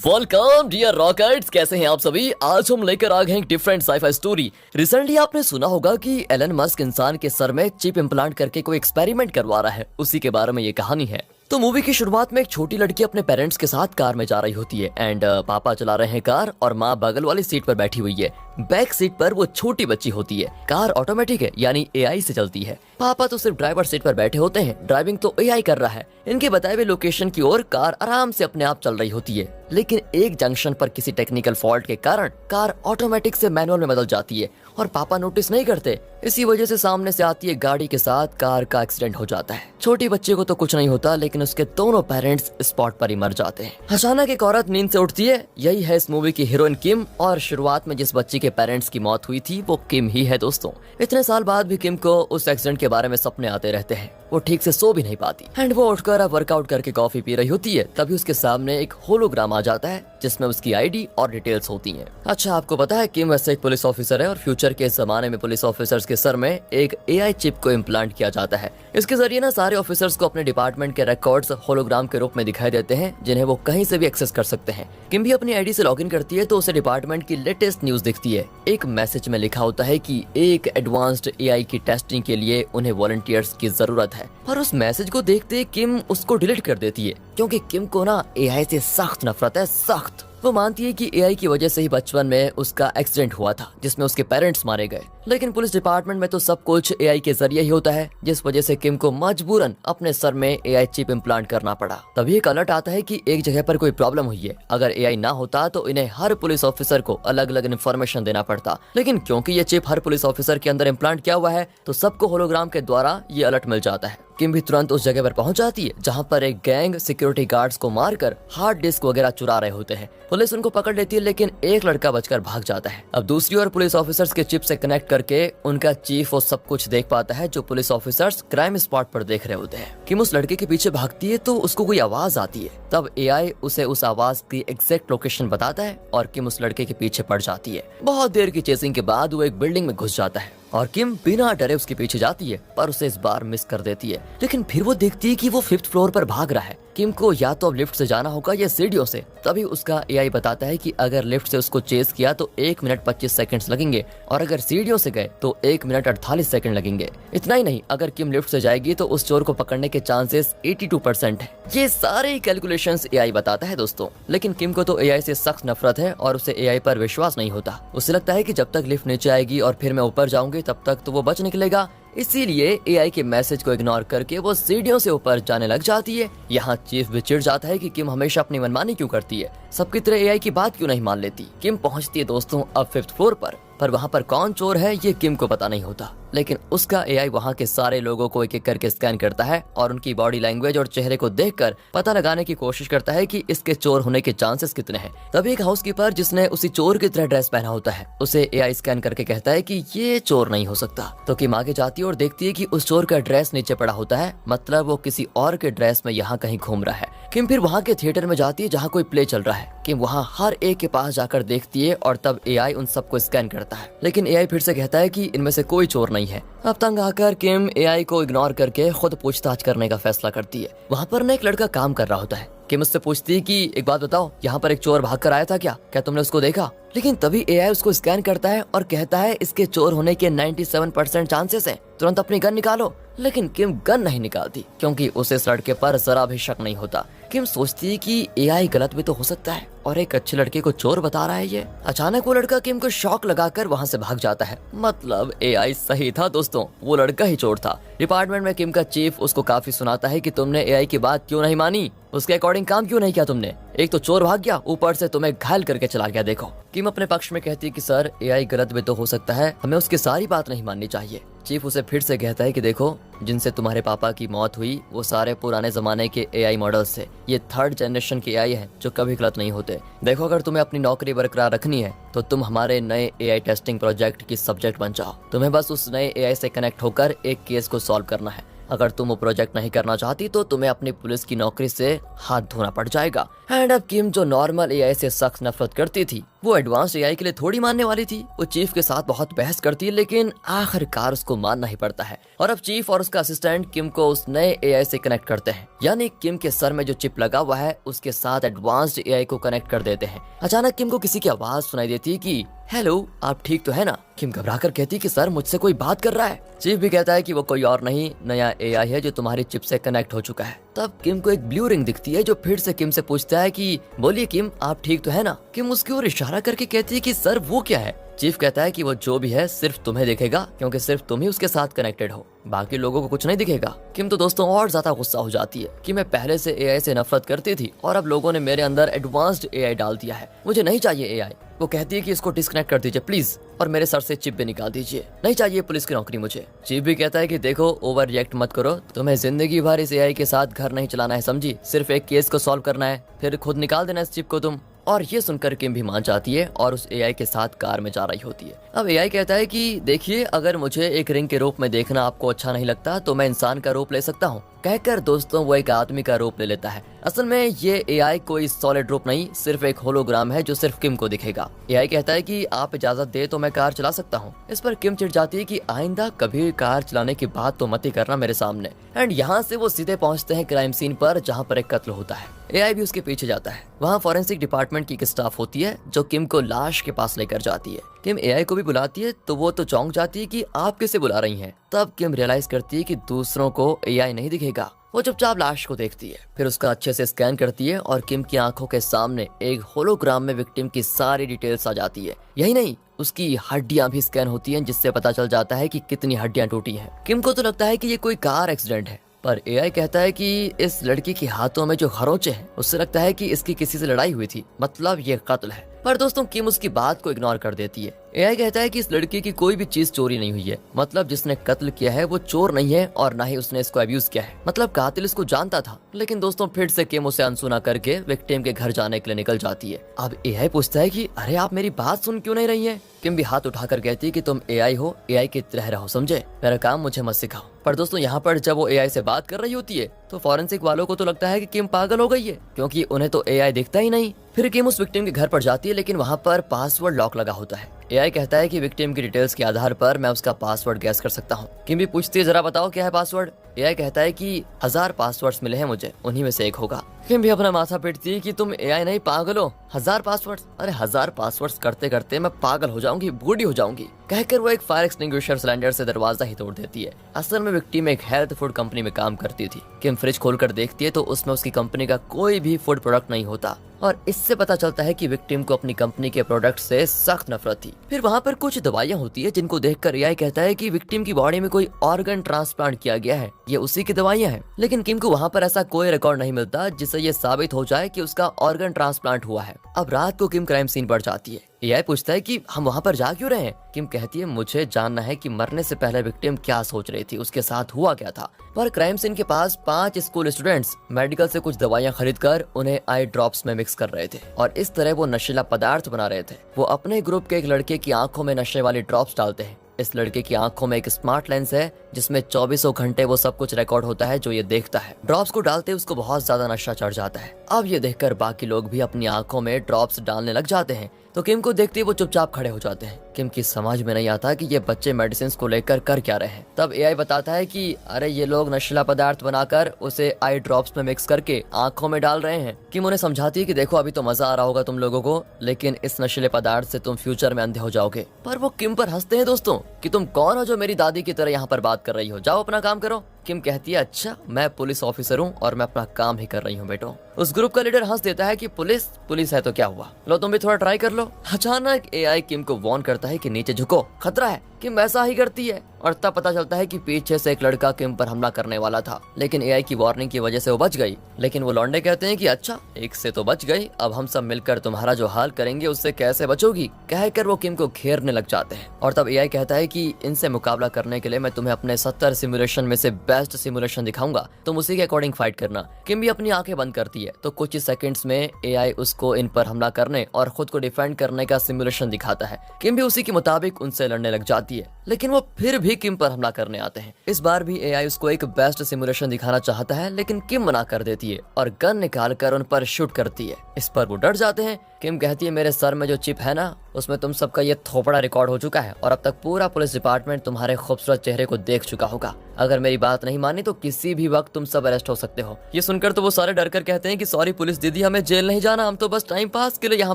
Welcome dear rockets, कैसे हैं आप सभी। आज हम लेकर आ गए हैं एक डिफरेंट साइफाई स्टोरी। रिसेंटली आपने सुना होगा कि एलन मस्क इंसान के सर में चिप इम्प्लांट करके कोई एक्सपेरिमेंट करवा रहा है, उसी के बारे में ये कहानी है। तो मूवी की शुरुआत में एक छोटी लड़की अपने पेरेंट्स के साथ कार में जा रही होती है एंड पापा चला रहे हैं कार और माँ बगल वाली सीट पर बैठी हुई है। बैक सीट पर वो छोटी बच्ची होती है। कार ऑटोमेटिक है यानी एआई से चलती है। पापा तो सिर्फ ड्राइवर सीट पर बैठे होते हैं, ड्राइविंग तो एआई कर रहा है। इनके बताए हुए लोकेशन की ओर कार आराम से अपने आप चल रही होती है, लेकिन एक जंक्शन पर किसी टेक्निकल फॉल्ट के कारण कार ऑटोमेटिक से मैनुअल में बदल जाती है और पापा नोटिस नहीं करते। इसी वजह से सामने से आती है गाड़ी के साथ कार का एक्सीडेंट हो जाता है। छोटी बच्चे को तो कुछ नहीं होता, लेकिन उसके दोनों पेरेंट्स स्पॉट पर ही मर जाते हैं। अचानक एक औरत नींद से उठती है। यही है इस मूवी की हीरोइन किम, और शुरुआत में जिस बच्ची के पेरेंट्स की मौत हुई थी वो किम ही है दोस्तों। इतने साल बाद भी किम को उस एक्सीडेंट के बारे में सपने आते रहते हैं। वो ठीक से सो भी नहीं पाती एंड वो उठकर अब वर्कआउट करके कॉफी पी रही होती है। तभी उसके सामने एक होलोग्राम आ जाता है जिसमें उसकी आईडी और डिटेल्स होती हैं। अच्छा, आपको पता है किम वैसे एक पुलिस ऑफिसर है और फ्यूचर के जमाने में पुलिस ऑफिसर्स के सर में एक एआई चिप को इम्प्लांट किया जाता है। इसके जरिए ना सारे ऑफिसर्स को अपने डिपार्टमेंट के रिकॉर्ड्स होलोग्राम के रूप में दिखाई देते हैं, जिन्हें वो कहीं से भी एक्सेस कर सकते हैं। किम भी अपनी आईडी से लॉगिन करती है तो उसे डिपार्टमेंट की लेटेस्ट न्यूज दिखती है। एक मैसेज में लिखा होता है कि एक एडवांस्ड एआई की टेस्टिंग के लिए उन्हें वॉलंटियर्स की जरूरत है। पर उस मैसेज को देखते किम उसको डिलीट कर देती है, क्योंकि किम को ना एआई से सख्त नफरत है, सख्त। वो मानती है कि एआई की वजह से ही बचपन में उसका एक्सीडेंट हुआ था जिसमें उसके पेरेंट्स मारे गए। लेकिन पुलिस डिपार्टमेंट में तो सब कुछ एआई के जरिए ही होता है, जिस वजह से किम को मजबूरन अपने सर में एआई चिप इम्प्लांट करना पड़ा। तभी एक अलर्ट आता है कि एक जगह पर कोई प्रॉब्लम हुई है। अगर एआई ना होता तो इन्हें हर पुलिस ऑफिसर को अलग अलग इन्फॉर्मेशन देना पड़ता, लेकिन क्योंकि ये चिप हर पुलिस ऑफिसर के अंदर इम्प्लांट किया हुआ है तो सबको होलोग्राम के द्वारा ये अलर्ट मिल जाता है। किम भी तुरंत उस जगह पर पहुंच जाती है जहां पर एक गैंग सिक्योरिटी गार्ड्स को मारकर हार्ड डिस्क वगैरह चुरा रहे होते हैं। पुलिस उनको पकड़ लेती है, लेकिन एक लड़का बचकर भाग जाता है। अब दूसरी ओर पुलिस ऑफिसर्स के चिप से कनेक्ट करके उनका चीफ वो सब कुछ देख पाता है जो पुलिस ऑफिसर्स क्राइम स्पॉट पर देख रहे होते हैं। किम उस लड़के के पीछे भागती है तो उसको कोई आवाज आती है। तब एआई उसे उस आवाज की एग्जैक्ट लोकेशन बताता है और किम उस लड़के के पीछे पड़ जाती है। बहुत देर की चेसिंग के बाद वो एक बिल्डिंग में घुस जाता है और किम बिना डरे उसके पीछे जाती है, पर उसे इस बार मिस कर देती है। लेकिन फिर वो देखती है कि वो 5th फ्लोर पर भाग रहा है। किम को या तो अब लिफ्ट से जाना होगा या सीढ़ियों से। तभी उसका एआई बताता है कि अगर लिफ्ट से उसको चेस किया तो 1 मिनट 25 सेकंड्स लगेंगे और अगर सीढ़ियों से गए तो 1 मिनट 48 सेकंड लगेंगे। इतना ही नहीं, अगर किम लिफ्ट से जाएगी तो उस चोर को पकड़ने के चांसेस 82% है। ये सारे कैलकुलेशंस एआई बताता है दोस्तों। लेकिन किम को तो एआई से सख्त नफरत है और उसे एआई पर विश्वास नहीं होता। उसे लगता है कि जब तक लिफ्ट नीचे आएगी और फिर मैं ऊपर जाऊंगी तब तक तो वो बच निकलेगा। इसीलिए एआई के मैसेज को इग्नोर करके वो सीढ़ियों से ऊपर जाने लग जाती है। यहाँ चीफ भी चिढ़ जाता है कि किम हमेशा अपनी मनमानी क्यों करती है, सबकी तरह एआई की बात क्यों नहीं मान लेती। किम पहुँचती है दोस्तों अब 5th फ्लोर पर वहाँ पर कौन चोर है ये किम को पता नहीं होता, लेकिन उसका एआई वहाँ के सारे लोगों को एक एक करके स्कैन करता है और उनकी बॉडी लैंग्वेज और चेहरे को देखकर पता लगाने की कोशिश करता है कि इसके चोर होने के चांसेस कितने हैं। तभी एक हाउसकीपर जिसने उसी चोर की तरह ड्रेस पहना होता है उसे एआई स्कैन करके कहता है कि ये चोर नहीं हो सकता। तो किम आगे जाती है और देखती है कि उस चोर का ड्रेस नीचे पड़ा होता है, मतलब वो किसी और के ड्रेस में यहाँ कहीं घूम रहा है। किम फिर वहाँ के थिएटर में जाती है जहाँ कोई प्ले चल रहा है। किम वहाँ हर एक के पास जाकर देखती है और तब एआई उन सबको स्कैन करता है, लेकिन एआई फिर से कहता है कि इनमें से कोई चोर नहीं है। अब तंग आकर किम एआई को इग्नोर करके खुद पूछताछ करने का फैसला करती है। वहाँ पर ना एक लड़का काम कर रहा होता है। किम उससे पूछती है कि एक बात बताओ, यहाँ पर एक चोर भाग कर आया था क्या तुमने उसको देखा? लेकिन तभी एआई उसको स्कैन करता है और कहता है इसके चोर होने के 97% चांसेस हैं, तुरंत अपनी गन निकालो। लेकिन किम गन नहीं निकालती क्योंकि उसे इस लड़के पर जरा भी शक नहीं होता। किम सोचती है कि एआई गलत भी तो हो सकता है और एक अच्छे लड़के को चोर बता रहा है ये। अचानक वो लड़का किम को शॉक लगाकर वहाँ से भाग जाता है। मतलब एआई सही था दोस्तों, वो लड़का ही चोर था। डिपार्टमेंट में किम का चीफ उसको काफी सुनाता है कि तुमने एआई की बात क्यों नहीं मानी, उसके अकॉर्डिंग काम क्यों नहीं किया तुमने। एक तो चोर भाग गया, ऊपर से तुम्हें घायल करके चला गया। देखो, किम अपने पक्ष में कहती है कि सर एआई गलत भी तो हो सकता है, हमें उसकी सारी बात नहीं माननी चाहिए। चीफ उसे फिर से कहता है कि देखो, जिनसे तुम्हारे पापा की मौत हुई वो सारे पुराने जमाने के एआई मॉडल्स थे। ये 3rd जनरेशन के एआई हैं जो कभी गलत नहीं होते। देखो, अगर तुम्हें अपनी नौकरी बरकरार रखनी है तो तुम हमारे नए एआई टेस्टिंग प्रोजेक्ट की सब्जेक्ट बन जाओ। तुम्हें बस उस नए एआई से कनेक्ट होकर एक केस को सॉल्व करना है। अगर तुम वो प्रोजेक्ट नहीं करना चाहती तो तुम्हें अपनी पुलिस की नौकरी से हाथ धोना पड़ जाएगा। एंड अब किम जो नॉर्मल एआई से सख्त नफरत करती थी वो एडवांस एआई के लिए थोड़ी मानने वाली थी। वो चीफ के साथ बहुत बहस करती है, लेकिन आखिरकार उसको मानना ही पड़ता है। और अब चीफ और उसका असिस्टेंट किम को उस नए एआई से कनेक्ट करते हैं, यानी किम के सर में जो चिप लगा हुआ है उसके साथ एडवांस्ड एआई को कनेक्ट कर देते हैं। अचानक किम को किसी की आवाज सुनाई देती है कि हेलो, आप ठीक तो है ना। किम घबराकर कहती कि सर, मुझसे कोई बात कर रहा है। चीफ भी कहता है कि वो कोई और नहीं, नया एआई है जो तुम्हारी चिप से कनेक्ट हो चुका है। तब किम को एक ब्लू रिंग दिखती है जो फिर से किम से पूछता है कि बोलिए किम, आप ठीक तो है ना। किम उसकी ओर इशारा करके कहती है कि सर वो क्या है। चीफ कहता है कि वो जो भी है सिर्फ तुम्हें दिखेगा, क्योंकि सिर्फ तुम ही उसके साथ कनेक्टेड हो, बाकी लोगों को कुछ नहीं दिखेगा। किम तो दोस्तों और ज्यादा गुस्सा हो जाती है कि मैं पहले से एआई से नफरत करती थी और अब लोगों ने मेरे अंदर एडवांस्ड एआई डाल दिया है, मुझे नहीं चाहिए एआई। वो कहती है कि इसको डिस्कनेक्ट कर दीजिए प्लीज, और मेरे सर से चिप भी निकाल दीजिए, नहीं चाहिए पुलिस की नौकरी मुझे। चीफ भी कहता है कि देखो, ओवर रिएक्ट मत करो, तुम्हें जिंदगी भर इस एआई के साथ घर नहीं चलाना है, समझी। सिर्फ एक केस को सॉल्व करना है, फिर खुद निकाल देना इस चिप को तुम। और ये सुनकर किम भी मान जाती है और उस एआई के साथ कार में जा रही होती है। अब एआई कहता है कि देखिए, अगर मुझे एक रिंग के रूप में देखना आपको अच्छा नहीं लगता तो मैं इंसान का रूप ले सकता हूँ। कहकर दोस्तों वो एक आदमी का रूप ले लेता है। असल में ये एआई कोई सॉलिड रूप नहीं, सिर्फ एक होलोग्राम है जो सिर्फ किम को दिखेगा। एआई कहता है कि आप इजाजत दे तो मैं कार चला सकता हूँ। इस पर किम चिढ़ जाती है कि आइंदा कभी कार चलाने की बात तो मत ही करना मेरे सामने। एंड यहाँ से वो सीधे पहुँचते हैं क्राइम सीन पर, जहाँ पर एक कत्ल होता है। एआई भी उसके पीछे जाता है। वहाँ फॉरेंसिक डिपार्टमेंट की एक स्टाफ होती है जो किम को लाश के पास लेकर जाती है। किम एआई को भी बुलाती है तो वो तो चौंक जाती है कि आप किसे बुला रही हैं। तब किम रियलाइज करती है कि दूसरों को एआई नहीं दिखेगा। वो चुपचाप लाश को देखती है, फिर उसका अच्छे से स्कैन करती है और किम की आंखों के सामने एक होलोग्राम में विक्टिम की सारी डिटेल्स आ जाती है। यही नहीं, उसकी हड्डियां भी स्कैन होती हैं, जिससे पता चल जाता है कि कितनी हड्डियां टूटी हैं। किम को तो लगता है कि ये कोई कार एक्सीडेंट है, पर एआई कहता है कि इस लड़की के हाथों में जो खरोंचे हैं उससे लगता है कि इसकी किसी से लड़ाई हुई थी, मतलब ये कत्ल है। पर दोस्तों किम उसकी बात को इग्नोर कर देती है। एआई कहता है कि इस लड़की की कोई भी चीज चोरी नहीं हुई है, मतलब जिसने कत्ल किया है वो चोर नहीं है और ना ही उसने इसको अब्यूज किया है, मतलब कातिल इसको जानता था। लेकिन दोस्तों फिर से किम उसे अनसुना करके विक्टिम के घर जाने के लिए निकल जाती है। अब एआई पूछता है कि अरे आप मेरी बात सुन क्यों नहीं रही है। किम भी हाथ उठाकर कहती है कि तुम एआई हो, एआई की तरह रहो, समझे, मेरा काम मुझे मत सिखाओ। पर दोस्तों यहाँ पर जब वो एआई से बात कर रही होती है तो फॉरेंसिक वालों को तो लगता है कि किम पागल हो गई है, क्योंकि उन्हें तो एआई दिखता ही नहीं। फिर किम उस विक्टिम के घर पर जाती है, लेकिन वहाँ पर पासवर्ड लॉक लगा होता है। एआई कहता है कि विक्टिम की डिटेल्स के आधार पर मैं उसका पासवर्ड गैस कर सकता हूँ। किम भी पूछती है जरा बताओ क्या है पासवर्ड। एआई कहता है कि 1000 पासवर्ड्स मिले हैं मुझे, उन्हीं में से एक होगा। किम भी अपना माथा पीटती है कि तुम एआई नहीं पागल हो, 1000 पासवर्ड्स, अरे 1000 पासवर्ड्स करते करते मैं पागल हो जाऊंगी, बूढ़ी हो जाऊंगी। कहकर वो एक फायर एक्सटिंग्विशर सिलेंडर से दरवाजा ही तोड़ देती है। असल में विक्टिम एक हेल्थ फूड कंपनी में काम करती थी। किम फ्रिज खोलकर देखती है तो उसमें उसकी कंपनी का कोई भी फूड प्रोडक्ट नहीं होता, और इससे पता चलता है कि विक्टिम को अपनी कंपनी के प्रोडक्ट से सख्त नफरत थी। फिर वहाँ पर कुछ दवाइयाँ होती है जिनको देखकर एआई कहता है कि विक्टिम की बॉडी में कोई ऑर्गन ट्रांसप्लांट किया गया है, ये उसी की दवाइयाँ हैं। लेकिन किम को वहाँ पर ऐसा कोई रिकॉर्ड नहीं मिलता जिससे ये साबित हो जाए कि उसका ऑर्गन ट्रांसप्लांट हुआ है। अब रात को किम क्राइम सीन पर जाती है। एआई पूछता है कि हम वहाँ पर जा क्यों रहे हैं। किम कहती है मुझे जानना है कि मरने से पहले विक्टिम क्या सोच रही थी, उसके साथ हुआ क्या था। पर क्राइम सीन के पास 5 स्कूल स्टूडेंट्स मेडिकल से कुछ दवाइयाँ खरीदकर उन्हें आई ड्रॉप्स में मिक्स कर रहे थे और इस तरह वो नशीला पदार्थ बना रहे थे। वो अपने ग्रुप के एक लड़के की आंखों में नशे वाली ड्रॉप्स डालते हैं। इस लड़के की आंखों में एक स्मार्ट लेंस है जिसमें 24 घंटे वो सब कुछ रिकॉर्ड होता है जो ये देखता है। ड्रॉप्स को डालते उसको बहुत ज्यादा नशा चढ़ जाता है। अब ये देखकर बाकी लोग भी अपनी आंखों में ड्रॉप्स डालने लग जाते हैं, तो किम को देखते ही वो चुपचाप खड़े हो जाते हैं। किम की समझ में नहीं आता कि ये बच्चे मेडिसिन को लेकर कर क्या रहे हैं। तब एआई बताता है कि अरे ये लोग नशीला पदार्थ बनाकर उसे आई ड्रॉप्स में मिक्स करके आंखों में डाल रहे हैं। किम उन्हें समझाती है कि देखो अभी तो मजा आ रहा होगा तुम लोगों को, लेकिन इस नशीले पदार्थ से तुम फ्यूचर में अंधे हो जाओगे। पर वो किम पर हंसते हैं दोस्तों कि तुम कौन हो जो मेरी दादी की तरह यहाँ पर बात कर रही हो, जाओ अपना काम करो। किम कहती है अच्छा मैं पुलिस ऑफिसर हूँ और मैं अपना काम ही कर रही हूँ बेटो। उस ग्रुप का लीडर हंस देता है कि पुलिस है तो क्या हुआ, लो तुम भी थोड़ा ट्राई कर लो। अचानक एआई किम को वार्न करता है कि नीचे झुको, खतरा है। किम ऐसा ही करती है और तब पता चलता है कि पीछे से एक लड़का किम पर हमला करने वाला था, लेकिन एआई की वार्निंग की वजह से वो बच गई। लेकिन वो लौंडे कहते हैं कि अच्छा एक से तो बच गई, अब हम सब मिलकर तुम्हारा जो हाल करेंगे उससे कैसे बचोगी, कहकर वो किम को घेरने लग जाते हैं। और तब एआई कहता है कि इनसे मुकाबला करने के लिए मैं तुम्हें अपने 70 सिमुलेशन में से बेस्ट सिमुलेशन दिखाऊंगा, तुम उसी के अकॉर्डिंग फाइट करना। किम भी अपनी आंखें बंद करती है तो कुछ ही सेकंड्स में एआई उसको इन पर हमला करने और खुद को डिफेंड करने का सिमुलेशन दिखाता है। किम भी उसी के मुताबिक उनसे लड़ने लग जाती जाती है, लेकिन वो फिर भी किम पर हमला करने आते हैं। इस बार भी एआई उसको एक बेस्ट सिमुलेशन दिखाना चाहता है, लेकिन किम मना कर देती है और गन निकाल कर उन पर शूट करती है। इस पर वो डर जाते हैं। किम कहती है मेरे सर में जो चिप है ना, उसमें तुम सबका ये थोपड़ा रिकॉर्ड हो चुका है और अब तक पूरा पुलिस डिपार्टमेंट तुम्हारे खूबसूरत चेहरे को देख चुका होगा। अगर मेरी बात नहीं मानी तो किसी भी वक्त तुम सब अरेस्ट हो सकते हो। ये सुनकर तो वो सारे डर कर कहते हैं कि सॉरी पुलिस दीदी, हमें जेल नहीं जाना, हम तो बस टाइम पास के लिए यहाँ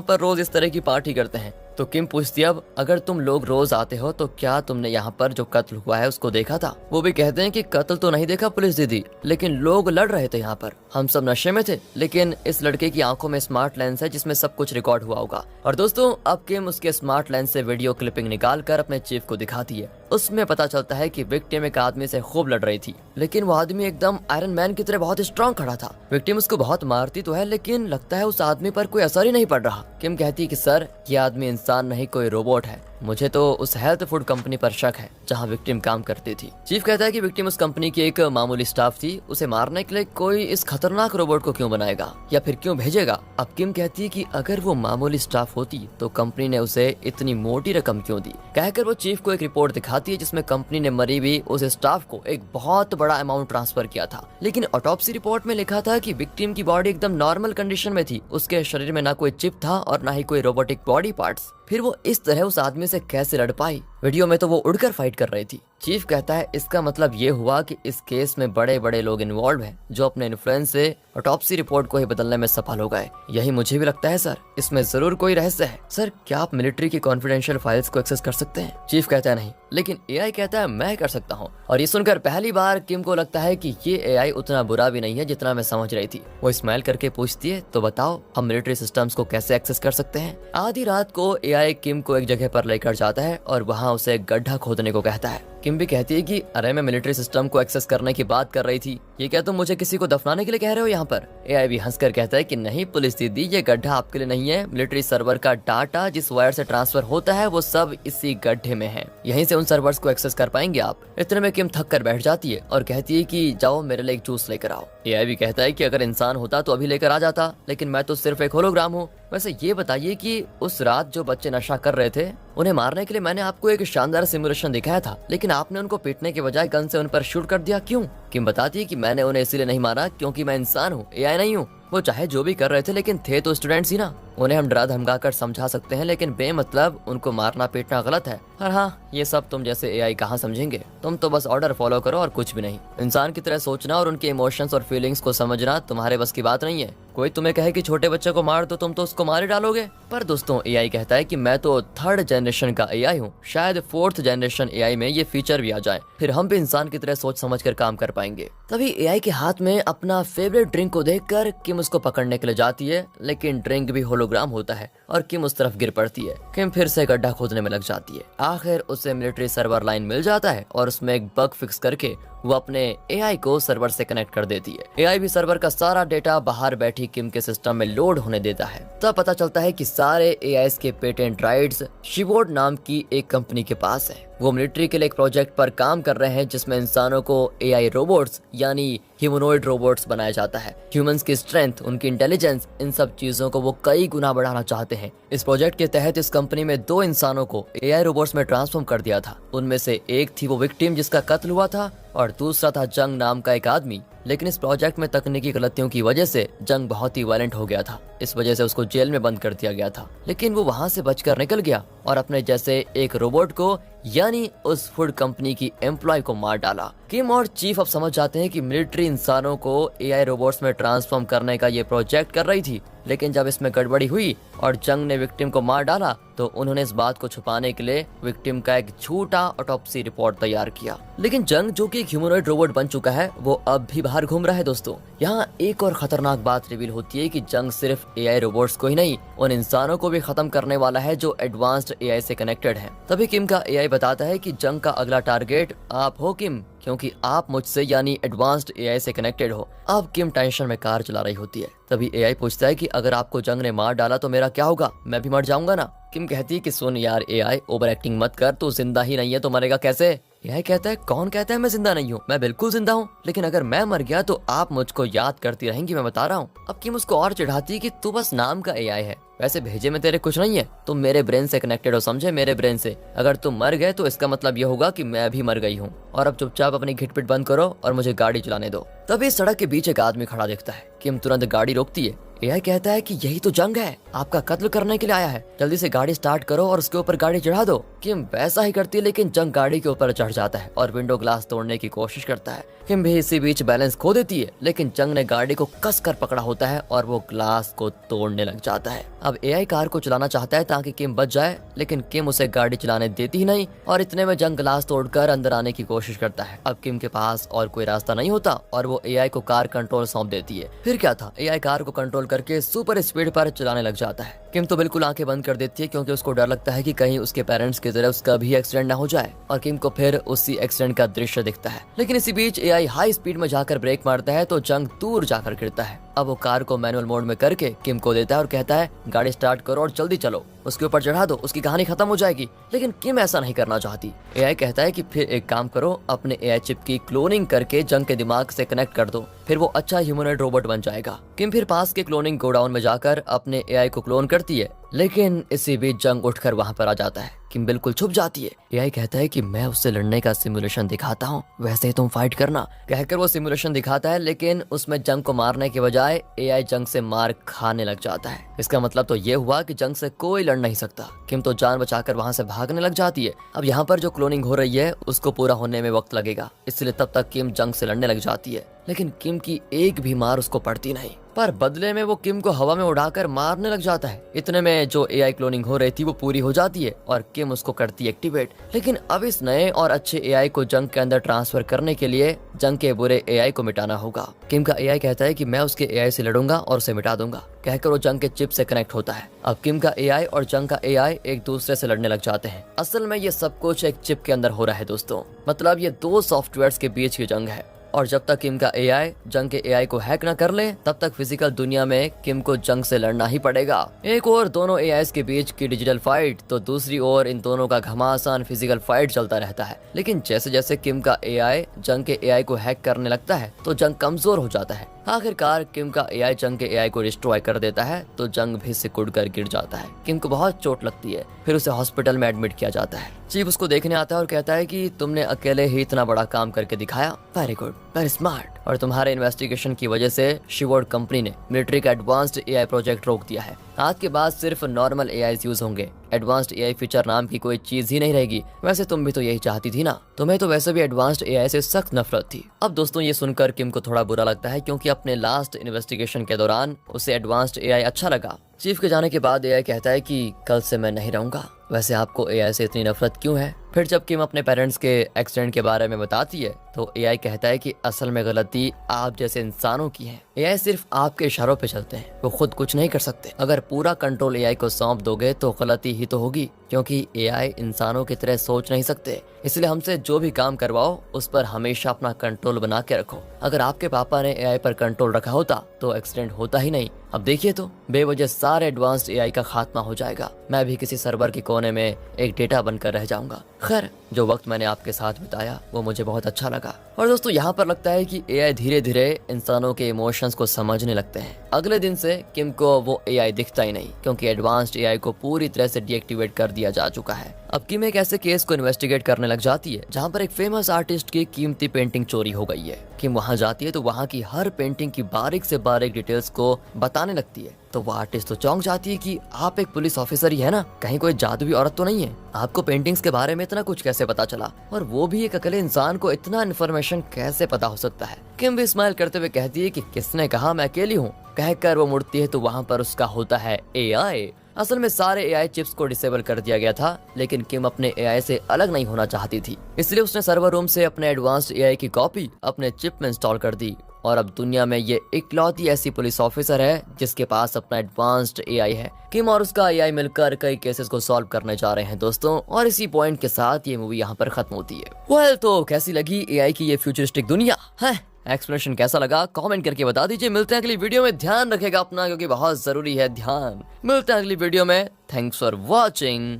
पर रोज इस तरह की पार्टी करते हैं। तो किम पूछती है अब अगर तुम लोग रोज आते हो तो क्या तुमने यहाँ पर जो कत्ल हुआ है उसको देखा था? वो भी कहते हैं कि कत्ल तो नहीं देखा पुलिस दीदी, लेकिन लोग लड़ रहे थे यहाँ पर, हम सब नशे में थे, लेकिन इस लड़के की आंखों में स्मार्ट लेंस है जिसमें सब कुछ रिकॉर्ड हुआ होगा। और दोस्तों अब किम उसके स्मार्ट लेंस से वीडियो क्लिपिंग निकाल कर अपने चीफ को दिखाती है। उसमें पता चलता है कि विक्टिम एक आदमी से खूब लड़ रही थी, लेकिन वो आदमी एकदम आयरन मैन की तरह बहुत स्ट्रांग खड़ा था। विक्टिम उसको बहुत मारती तो है, लेकिन लगता है उस आदमी पर कोई असर ही नहीं पड़ रहा। किम कहती है कि सर ये आदमी इंसान नहीं कोई रोबोट है, मुझे तो उस हेल्थ फूड कंपनी पर शक है जहां विक्टिम काम करती थी। चीफ कहता है कि विक्टिम उस कंपनी की एक मामूली स्टाफ थी, उसे मारने के लिए कोई इस खतरनाक रोबोट को क्यों बनाएगा या फिर क्यों भेजेगा। अब किम कहती है कि अगर वो मामूली स्टाफ होती तो कंपनी ने उसे इतनी मोटी रकम क्यों दी। कहकर वो चीफ को एक रिपोर्ट दिखाती है जिसमें कंपनी ने मरी हुई उस स्टाफ को एक बहुत बड़ा अमाउंट ट्रांसफर किया था, लेकिन ऑटोप्सी रिपोर्ट में लिखा था कि विक्टिम की बॉडी एकदम नॉर्मल कंडीशन में थी, उसके शरीर में ना कोई चिप था और ना ही कोई रोबोटिक बॉडी पार्ट्स। फिर वो इस तरह उस आदमी से कैसे लड़ पाई? वीडियो में तो वो उड़कर फाइट कर रही थी। चीफ कहता है इसका मतलब ये हुआ कि इस केस में बड़े बड़े लोग इन्वॉल्व हैं जो अपने इन्फ्लुएंस से ऑटोप्सी रिपोर्ट को ही बदलने में सफल हो गए। यही मुझे भी लगता है सर, इसमें जरूर कोई रहस्य है। सर क्या आप मिलिट्री की कॉन्फिडेंशियल फाइल्स को एक्सेस कर सकते हैं? चीफ कहता है नहीं, लेकिन एआई कहता है मैं कर सकता हूँ। और ये सुनकर पहली बार किम को लगता है कि ये एआई उतना बुरा भी नहीं है जितना मैं समझ रही थी। वो स्माइल करके पूछती है तो बताओ हम मिलिट्री सिस्टम्स को कैसे एक्सेस कर सकते हैं? आधी रात को एआई किम को एक जगह पर लेकर जाता है और वहाँ उसे एक गड्ढा खोदने को कहता है। किम भी कहती है कि अरे मैं मिलिट्री सिस्टम को एक्सेस करने की बात कर रही थी, ये क्या तुम मुझे किसी को दफनाने के लिए कह रहे हो यहाँ पर? एआई भी हंसकर कहता है कि नहीं पुलिस दीदी, ये गड्ढा आपके लिए नहीं है, मिलिट्री सर्वर का डाटा जिस वायर से ट्रांसफर होता है वो सब इसी गड्ढे में है, यहीं से उन सर्वर्स को एक्सेस कर पाएंगे आप। इतने में किम थक कर बैठ जाती है और कहती है कि जाओ मेरे लिए एक जूस लेकर आओ। एआई भी कहता है कि अगर इंसान होता तो अभी लेकर आ जाता, लेकिन मैं तो सिर्फ एक होलोग्राम हूँ। वैसे ये बताइए कि उस रात जो बच्चे नशा कर रहे थे उन्हें मारने के लिए मैंने आपको एक शानदार सिमुलेशन दिखाया था, लेकिन आपने उनको पीटने के बजाय गन से उन पर शूट कर दिया, क्यों? किम बताती है कि मैंने उन्हें इसलिए नहीं मारा क्योंकि मैं इंसान हूँ, एआई नहीं हूँ। वो चाहे जो भी कर रहे थे लेकिन थे तो स्टूडेंट्स ही ना, उन्हें हम डरा धमका कर समझा सकते हैं, लेकिन बेमतलब उनको मारना पीटना गलत है। और हाँ, ये सब तुम जैसे एआई कहाँ समझेंगे, तुम तो बस ऑर्डर फॉलो करो और कुछ भी नहीं। इंसान की तरह सोचना और उनके इमोशंस और फीलिंग्स को समझना तुम्हारे बस की बात नहीं है। कोई तुम्हें कहे कि छोटे बच्चे को मार दो, तुम तो उसको मार ही डालोगे। पर दोस्तों एआई कहता है कि मैं तो 3rd जनरेशन का एआई हूँ, शायद 4th जनरेशन एआई में ये फीचर भी आ जाए, फिर हम भी इंसान की तरह सोच समझ कर काम कर पाएंगे। तभी एआई के हाथ में अपना फेवरेट ड्रिंक को देखकर किम उसको पकड़ने के लिए जाती है, लेकिन ड्रिंक भी होलोग्राम होता है और किम उस तरफ गिर पड़ती है। किम फिर से गड्ढा खोदने में लग जाती है। आखिर उसे मिलिट्री सर्वर लाइन मिल जाता है और उसमें एक बग फिक्स करके वो अपने एआई को सर्वर से कनेक्ट कर देती है। एआई भी सर्वर का सारा डेटा बाहर बैठी किम के सिस्टम में लोड होने देता है। तब पता चलता है कि सारे एआईस के पेटेंट राइट्स शिवोर्ड नाम की एक कंपनी के पास है। वो मिलिट्री के लिए एक प्रोजेक्ट पर काम कर रहे हैं जिसमें इंसानों को एआई रोबोट्स यानी ह्यूमनॉइड रोबोट्स बनाया जाता है। ह्यूमंस की स्ट्रेंथ, उनकी इंटेलिजेंस, इन सब चीजों को वो कई गुना बढ़ाना चाहते हैं। इस प्रोजेक्ट के तहत इस कंपनी में 2 इंसानों को एआई रोबोट्स में ट्रांसफॉर्म कर दिया था। उनमें से एक थी वो विक्टिम जिसका कत्ल हुआ था और दूसरा था जंग नाम का एक आदमी। लेकिन इस प्रोजेक्ट में तकनीकी गलतियों की वजह से जंग बहुत ही वायलेंट हो गया था। इस वजह से उसको जेल में बंद कर दिया गया था, लेकिन वो वहां से बचकर निकल गया और अपने जैसे एक रोबोट को यानी उस फूड कंपनी की एम्प्लॉय को मार डाला। किम और चीफ अब समझ जाते हैं कि मिलिट्री इंसानों को एआई रोबोट्स में ट्रांसफॉर्म करने का ये प्रोजेक्ट कर रही थी, लेकिन जब इसमें गड़बड़ी हुई और जंग ने विक्टिम को मार डाला तो उन्होंने इस बात को छुपाने के लिए विक्टिम का एक झूठा ऑटोप्सी रिपोर्ट तैयार किया। लेकिन जंग जो कि एक ह्यूमनॉइड रोबोट बन चुका है वो अब भी बाहर घूम रहा है। दोस्तों यहाँ एक और खतरनाक बात रिवील होती है कि जंग सिर्फ एआई रोबोट्स को ही नहीं, उन इंसानों को भी खत्म करने वाला है जो एडवांस्ड एआई से कनेक्टेड है। तभी किम का एआई बताता है कि जंग का अगला टारगेट आप हो किम, क्योंकि आप मुझसे यानी एडवांस्ड एआई से कनेक्टेड हो। अब किम टेंशन में कार चला रही होती है। तभी एआई पूछता है कि अगर आपको जंग ने मार डाला तो मेरा क्या होगा, मैं भी मर जाऊंगा ना? किम कहती है कि सुन यार एआई, ओवर एक्टिंग मत कर, तू जिंदा ही नहीं है तो मरेगा कैसे? एआई कहता है कौन कहता है मैं जिंदा नहीं हूँ, मैं बिल्कुल जिंदा हूँ, लेकिन अगर मैं मर गया तो आप मुझको याद करती रहेंगी, मैं बता रहा हूँ। अब किम उसको और चिढ़ाती है कि तू बस नाम का एआई है, वैसे भेजे में तेरे कुछ नहीं है, तुम मेरे ब्रेन से कनेक्टेड हो, समझे, मेरे ब्रेन से। अगर तुम मर गए तो इसका मतलब ये होगा कि मैं भी मर गई हूँ, और अब चुपचाप अपनी घिटपिट बंद करो और मुझे गाड़ी चलाने दो। तभी सड़क के बीच एक आदमी खड़ा दिखता है। किम तुरंत गाड़ी रोकती है। एआई कहता है कि यही तो जंग है, आपका कत्ल करने के लिए आया है, जल्दी से गाड़ी स्टार्ट करो और उसके ऊपर गाड़ी चढ़ा दो। किम वैसा ही करती है, लेकिन जंग गाड़ी के ऊपर चढ़ जाता है और विंडो ग्लास तोड़ने की कोशिश करता है। किम भी इसी बीच बैलेंस खो देती है, लेकिन जंग ने गाड़ी को कस कर पकड़ा होता है और वो ग्लास को तोड़ने लग जाता है। अब एआई कार को चलाना चाहता है ताकि किम बच जाए, लेकिन किम उसे गाड़ी चलाने देती ही नहीं और इतने में जंग ग्लास तोड़कर अंदर आने की कोशिश करता है। अब किम के पास और कोई रास्ता नहीं होता और वो एआई को कार कंट्रोल सौंप देती है। फिर क्या था, एआई कार को कंट्रोल करके सुपर स्पीड पर चलाने लग जाता है। किम तो बिल्कुल आंखें बंद कर देती है क्योंकि उसको डर लगता है कि कहीं उसके पेरेंट्स की तरह उसका भी एक्सीडेंट ना हो जाए, और किम को फिर उसी एक्सीडेंट का दृश्य दिखता है। लेकिन इसी बीच एआई हाई स्पीड में जाकर ब्रेक मारता है तो जंग दूर जाकर गिरता है। अब वो कार को मैनुअल मोड में करके किम को देता है और कहता है गाड़ी स्टार्ट करो और जल्दी चलो, उसके ऊपर चढ़ा दो, उसकी कहानी खत्म हो जाएगी। लेकिन किम ऐसा नहीं करना चाहती। एआई कहता है कि फिर एक काम करो, अपने एआई चिप की क्लोनिंग करके जंग के दिमाग से कनेक्ट कर दो, फिर वो अच्छा ह्यूमनॉइड रोबोट बन जाएगा। किम फिर पास के क्लोनिंग गोडाउन में जाकर अपने एआई को क्लोन करती है, लेकिन इसी बीच जंग उठकर वहां पर आ जाता है। किम बिल्कुल छुप जाती है। एआई कहता है कि मैं उससे लड़ने का सिमुलेशन दिखाता हूँ, वैसे ही तुम फाइट करना, कहकर वो सिमुलेशन दिखाता है, लेकिन उसमें जंग को मारने के बजाय एआई जंग से मार खाने लग जाता है। इसका मतलब तो ये हुआ कि जंग से कोई लड़ नहीं सकता। किम तो जान बचाकर वहां से भागने लग जाती है। अब यहाँ पर जो क्लोनिंग हो रही है उसको पूरा होने में वक्त लगेगा, इसलिए तब तक किम जंग से लड़ने लग जाती है, लेकिन किम की एक भी मार उसको पड़ती नहीं, पर बदले में वो किम को हवा में उड़ाकर मारने लग जाता है। इतने में जो एआई क्लोनिंग हो रही थी वो पूरी हो जाती है और किम उसको करती है एक्टिवेट। लेकिन अब इस नए और अच्छे एआई को जंग के अंदर ट्रांसफर करने के लिए जंग के बुरे एआई को मिटाना होगा। किम का एआई कहता है कि मैं उसके एआई से लड़ूंगा और उसे मिटा दूंगा, कहकर वो जंग के चिप से कनेक्ट होता है। अब किम का एआई और जंग का एआई एक दूसरे से लड़ने लग जाते हैं। असल में ये सब कुछ एक चिप के अंदर हो रहा है दोस्तों, मतलब ये दो सॉफ्टवेयर्स के बीच की जंग है, और जब तक किम का एआई जंग के एआई को हैक न कर ले तब तक फिजिकल दुनिया में किम को जंग से लड़ना ही पड़ेगा। एक और दोनों एआईस के बीच की डिजिटल फाइट, तो दूसरी ओर इन दोनों का घमासान फिजिकल फाइट चलता रहता है। लेकिन जैसे जैसे किम का एआई जंग के एआई को हैक करने लगता है तो जंग कमजोर हो जाता है। आखिरकार किम का एआई जंग के एआई को डिस्ट्रॉय कर देता है तो जंग भी सिकुड़ कर गिर जाता है। किम को बहुत चोट लगती है, फिर उसे हॉस्पिटल में एडमिट किया जाता है। चीफ उसको देखने आता है और कहता है कि तुमने अकेले ही इतना बड़ा काम करके दिखाया, वेरी गुड, वेरी स्मार्ट, और तुम्हारे इन्वेस्टिगेशन की वजह से शिवोर्ड कंपनी ने मिलिट्री का एडवांस्ड एआई प्रोजेक्ट रोक दिया है। आज के बाद सिर्फ नॉर्मल एआई यूज होंगे, एडवांस्ड एआई फीचर नाम की कोई चीज ही नहीं रहेगी। वैसे तुम भी तो यही चाहती थी ना, तुम्हें तो वैसे भी एडवांस्ड एआई से सख्त नफरत थी। अब दोस्तों ये सुनकर किम को थोड़ा बुरा लगता है क्योंकि अपने लास्ट इन्वेस्टिगेशन के दौरान उसे एडवांस्ड एआई अच्छा लगा। चीफ के जाने के बाद एआई कहता है कि कल से मैं नहीं रहूंगा। वैसे आपको एआई से इतनी नफरत क्यों है? फिर जब किम अपने पेरेंट्स के एक्सीडेंट के बारे में बताती है तो एआई कहता है कि असल में गलती आप जैसे इंसानों की है। एआई सिर्फ आपके इशारों पे चलते हैं, वो खुद कुछ नहीं कर सकते। अगर पूरा कंट्रोल एआई को सौंप दोगे तो गलती ही तो होगी, क्योंकि एआई इंसानों की तरह सोच नहीं सकते। इसलिए हमसे जो भी काम करवाओ उस पर हमेशा अपना कंट्रोल बना के रखो। अगर आपके पापा ने एआई पर कंट्रोल रखा होता तो एक्सीडेंट होता ही नहीं। अब देखिए तो बेवजह सारे एडवांस्ड एआई का खात्मा हो जाएगा, मैं भी किसी सर्वर के कोने में एक डेटा बनकर रह जाऊंगा। खैर, जो वक्त मैंने आपके साथ बिताया वो मुझे बहुत अच्छा लगा। और दोस्तों यहाँ पर लगता है कि एआई धीरे धीरे इंसानों के इमोशंस को समझने लगते हैं। अगले दिन से किम को वो एआई दिखता ही नहीं, क्योंकि एडवांस्ड एआई को पूरी तरह से डीएक्टिवेट कर दिया जा चुका है। अब किम एक ऐसे केस को इन्वेस्टिगेट करने लग जाती है जहाँ पर एक फेमस आर्टिस्ट की कीमती पेंटिंग चोरी हो गई है। किम वहाँ जाती है तो वहाँ की हर पेंटिंग की बारीक से बारीक डिटेल्स को बताने लगती है। तो वो आर्टिस्ट तो चौंक जाती है कि आप एक पुलिस ऑफिसर ही है ना, कहीं कोई जादुई औरत तो नहीं है? आपको पेंटिंग्स के बारे में इतना कुछ कैसे पता चला, और वो भी एक अकेले इंसान को इतना इन्फॉर्मेशन कैसे पता हो सकता है? किम भी स्माइल करते हुए कहती है कि किसने कहा मैं अकेली हूँ? कहकर वो मुड़ती है तो वहाँ पर उसका होता है एआई। असल में सारे एआई चिप्स को डिसेबल कर दिया गया था, लेकिन किम अपने एआई से अलग नहीं होना चाहती थी, इसलिए उसने सर्वर रूम से अपने एडवांस्ड एआई की कॉपी अपने चिप में इंस्टॉल कर दी। और अब दुनिया में ये इकलौती ऐसी पुलिस ऑफिसर है जिसके पास अपना एडवांस्ड एआई है। किम और उसका एआई मिलकर कई केसेस को सॉल्व करने जा रहे हैं दोस्तों, और इसी पॉइंट के साथ ये मूवी यहाँ पर खत्म होती है। वेल, तो कैसी लगी एआई की ये फ्यूचरिस्टिक दुनिया है? एक्सप्लेनेशन कैसा लगा कमेंट करके बता दीजिए। मिलते हैं अगली वीडियो में, ध्यान रखेगा अपना क्योंकि बहुत जरूरी है ध्यान। मिलते हैं अगली वीडियो में, थैंक्स फॉर वॉचिंग।